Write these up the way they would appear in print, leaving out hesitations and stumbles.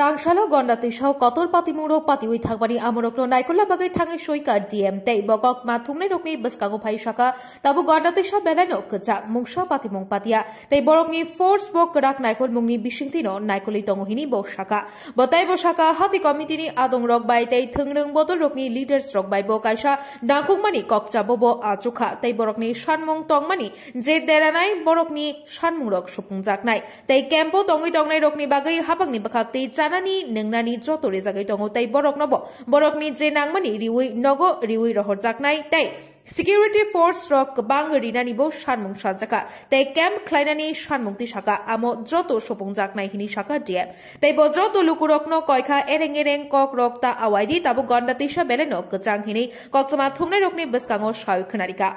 Tangshalo gondati shaw kotor pati muro pati ui thakbani amorokno naikola bagai thangi shoika DM tei bokok mathumne rokni baskango phai shaka tabu gondati shaw belano kcha mungsha pati mung patia tei borokni force bok rak naikol mungni bisingtino naikoli tongohini bo shaka botai bo shaka hati committee ni adong rok bai tei thungrung botol rokni leaders rok bai bo kaisa nakungmani kokcha bobo achukha tei borokni shanmung tongmani je deranai borokni shanmung rok supungjaknai tei campo tongui tongnai rokni bagai habangni bakhakti Nani nengnani joto rezagai tongo tai borok nobo borokni je nangmani riui nogo riui rohor jaknai tai security force rok bang rinani bo shanmung sajaka tai camp khlainani shanmungti shaka amo joto sopung jaknai hini shaka dia tai bo joto lukurokno koikha ereng kok rokta awaidi tabu gondatisha beleno kchang hini koktama thumnai rokni baskango shayu khnarika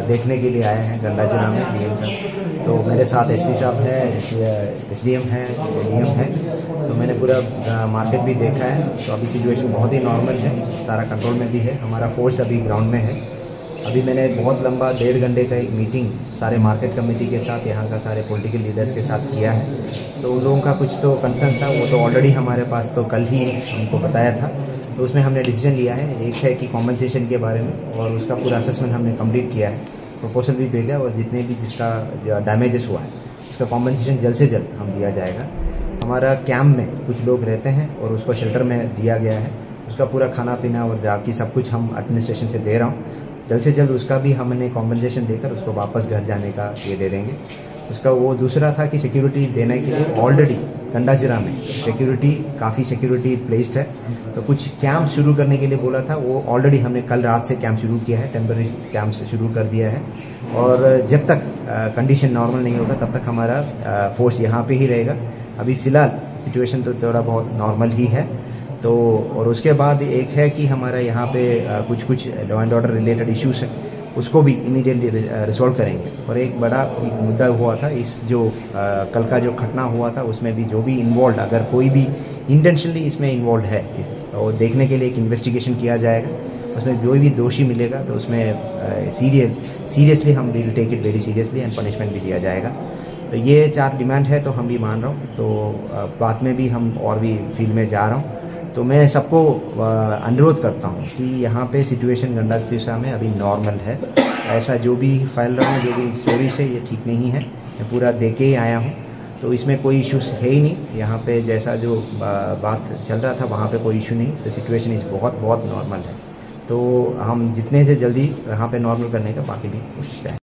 देखने के लिए आए हैं गंडाजिला में DM साहब। तो मेरे साथ एसपी साहब हैं, एसडीएम हैं, डीएम हैं। तो मैंने पूरा मार्केट भी देखा है। तो अभी सिचुएशन बहुत ही नॉर्मल है, सारा कंट्रोल में भी है। हमारा फोर्स अभी ग्राउंड में है। अभी मैंने बहुत लंबा 1.5 घंटे का एक मीटिंग सारे मार्केट कमेटी के साथ, यहाँ का सारे पॉलिटिकल लीडर्स के साथ किया है। तो उन लोगों का कुछ तो कंसर्न था, वो तो ऑलरेडी हमारे पास तो कल ही हमको बताया था। तो उसमें हमने डिसीजन लिया है, एक है कि कॉम्पनसेशन के बारे में, और उसका पूरा असेसमेंट हमने कंप्लीट किया है, प्रपोजल भी भेजा, और जितने भी जिसका डैमेजेस हुआ है उसका कॉम्पनसेशन जल्द से जल्द हम दिया जाएगा। हमारा कैंप में कुछ लोग रहते हैं और उसको शेल्टर में दिया गया है, उसका पूरा खाना पीना और जाके सब कुछ हम एडमिनिस्ट्रेशन से दे रहा हूँ। जल्द से जल्द उसका भी हमने कॉम्पनसेशन देकर उसको वापस घर जाने का ये दे देंगे। उसका वो दूसरा था कि सिक्योरिटी देने के लिए ऑलरेडी गंडाजिला में काफ़ी सिक्योरिटी प्लेस्ड है। तो कुछ कैंप शुरू करने के लिए बोला था, वो ऑलरेडी हमने कल रात से कैंप शुरू किया है, टेम्पररी कैंप से शुरू कर दिया है। और जब तक कंडीशन नॉर्मल नहीं होगा तब तक हमारा फोर्स यहाँ पे ही रहेगा। अभी फिलहाल सिचुएशन तो थोड़ा बहुत नॉर्मल ही है। तो और उसके बाद एक है कि हमारा यहाँ पे कुछ law and order related issues है, उसको भी इमीडिएटली रिजॉल्व करेंगे। और एक बड़ा एक मुद्दा हुआ था, इस जो कल का जो घटना हुआ था उसमें भी जो भी इन्वॉल्व, अगर कोई भी इंटेंशनली इसमें इन्वॉल्व है, और देखने के लिए एक इन्वेस्टिगेशन किया जाएगा। उसमें जो भी दोषी मिलेगा तो उसमें सीरियसली हम will take it very seriously and punishment भी दिया जाएगा। तो ये 4 डिमांड है, तो हम भी मान रहा हूँ। तो बाद में भी हम और भी फील्ड में जा रहा हूँ। तो मैं सबको अनुरोध करता हूँ कि यहाँ पे सिचुएशन गंडाजिला में अभी नॉर्मल है। ऐसा जो भी फैल रहा है, जो भी स्टोरीज है, ये ठीक नहीं है। मैं पूरा देख के ही आया हूँ, तो इसमें कोई इश्यूज है ही नहीं। यहाँ पे जैसा जो बात चल रहा था वहाँ पे कोई इशू नहीं। तो सिचुएशन इस बहुत नॉर्मल है। तो हम जितने से जल्दी यहाँ पे नॉर्मल करने का बाकी भी कोशिश करें।